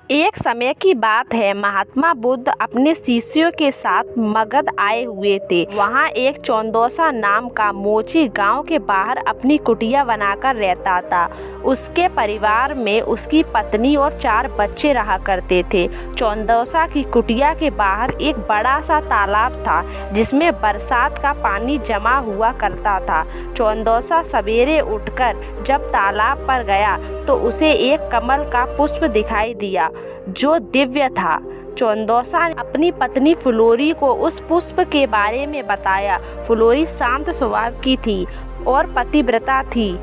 एक समय की बात है, महात्मा बुद्ध अपने शिष्यों के साथ मगध आए हुए थे। वहाँ एक चौंदोसा नाम का मोची गांव के बाहर अपनी कुटिया बनाकर रहता था। उसके परिवार में उसकी पत्नी और 4 बच्चे रहा करते थे। चौंदोसा की कुटिया के बाहर एक बड़ा सा तालाब था जिसमें बरसात का पानी जमा हुआ करता था। चौंदोसा सवेरे उठकर जब तालाब पर गया तो उसे एक कमल का पुष्प दिखाई दिया जो दिव्य था। चौंदोसा ने अपनी पत्नी फुलोरी को उस पुष्प के बारे में बताया। फुलोरी शांत स्वभाव की थी और पतिव्रता थी।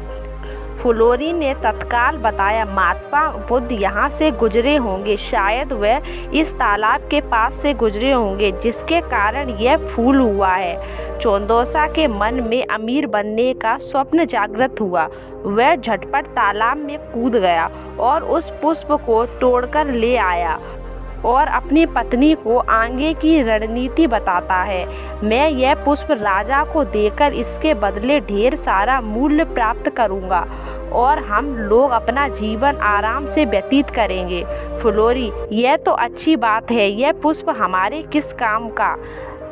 फुलोरी ने तत्काल बताया, महात्मा बुद्ध यहाँ से गुजरे होंगे, शायद वह इस तालाब के पास से गुजरे होंगे जिसके कारण यह फूल हुआ है। चौंदोसा के मन में अमीर बनने का स्वप्न जागृत हुआ। वह झटपट तालाब में कूद गया और उस पुष्प को तोड़कर ले आया और अपनी पत्नी को आगे की रणनीति बताता है। मैं यह पुष्प राजा को देकर इसके बदले ढेर सारा मूल्य प्राप्त करूंगा और हम लोग अपना जीवन आराम से व्यतीत करेंगे। फुलोरी, यह तो अच्छी बात है, यह पुष्प हमारे किस काम का?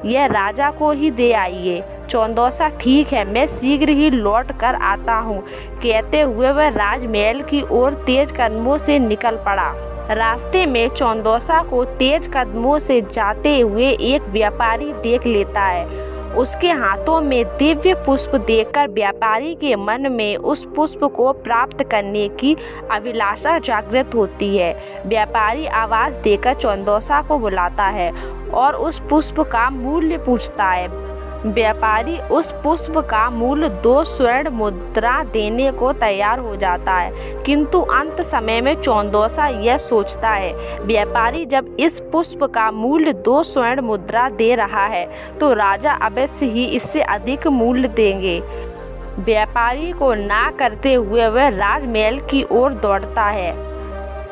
यह राजा को ही दे आइए। चौंदोसा, ठीक है, मैं शीघ्र ही लौट कर आता हूँ। कहते हुए वह राजमहल की ओर तेज कदमों से निकल पड़ा। रास्ते में चौंदोसा को तेज कदमों से जाते हुए एक व्यापारी देख लेता है। उसके हाथों में दिव्य पुष्प देखकर व्यापारी के मन में उस पुष्प को प्राप्त करने की अभिलाषा जागृत होती है। व्यापारी आवाज देकर चौंदोसा को बुलाता है और उस पुष्प का मूल्य पूछता है। व्यापारी उस पुष्प का मूल्य 2 स्वर्ण मुद्रा देने को तैयार हो जाता है, किंतु अंत समय में चौंदोसा यह सोचता है, व्यापारी जब इस पुष्प का मूल्य 2 स्वर्ण मुद्रा दे रहा है तो राजा अवश्य ही इससे अधिक मूल्य देंगे। व्यापारी को ना करते हुए वह राजमहल की ओर दौड़ता है।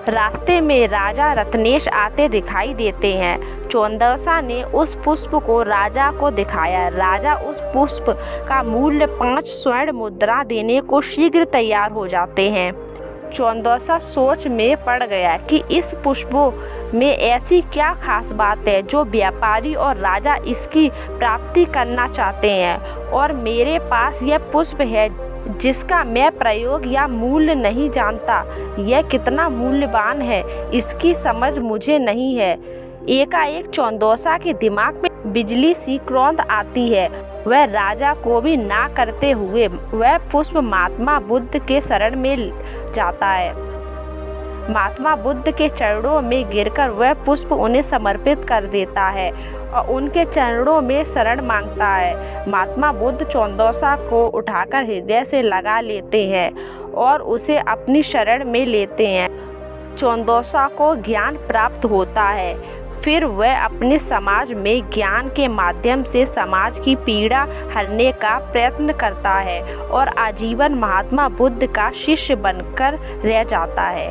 रास्ते में राजा रत्नेश आते दिखाई देते हैं। चौंदोसा ने उस पुष्प को राजा को दिखाया। राजा उस पुष्प का मूल्य 5 स्वर्ण मुद्रा देने को शीघ्र तैयार हो जाते हैं। चौंदोसा सोच में पड़ गया कि इस पुष्पों में ऐसी क्या खास बात है जो व्यापारी और राजा इसकी प्राप्ति करना चाहते हैं और मेरे पास यह पुष्प है जिसका मैं प्रयोग या मूल्य नहीं जानता। यह कितना मूल्यवान है इसकी समझ मुझे नहीं है। एकाएक चौंदोसा के दिमाग में बिजली सी क्रोंद आती है। वह राजा को भी ना करते हुए वह पुष्प महात्मा बुद्ध के शरण में जाता है। महात्मा बुद्ध के चरणों में गिरकर वह पुष्प उन्हें समर्पित कर देता है और उनके चरणों में शरण मांगता है। महात्मा बुद्ध चौंदोसा को उठाकर हृदय से लगा लेते हैं और उसे अपनी शरण में लेते हैं। चौंदोसा को ज्ञान प्राप्त होता है। फिर वह अपने समाज में ज्ञान के माध्यम से समाज की पीड़ा हरने का प्रयत्न करता है और आजीवन महात्मा बुद्ध का शिष्य बनकर रह जाता है।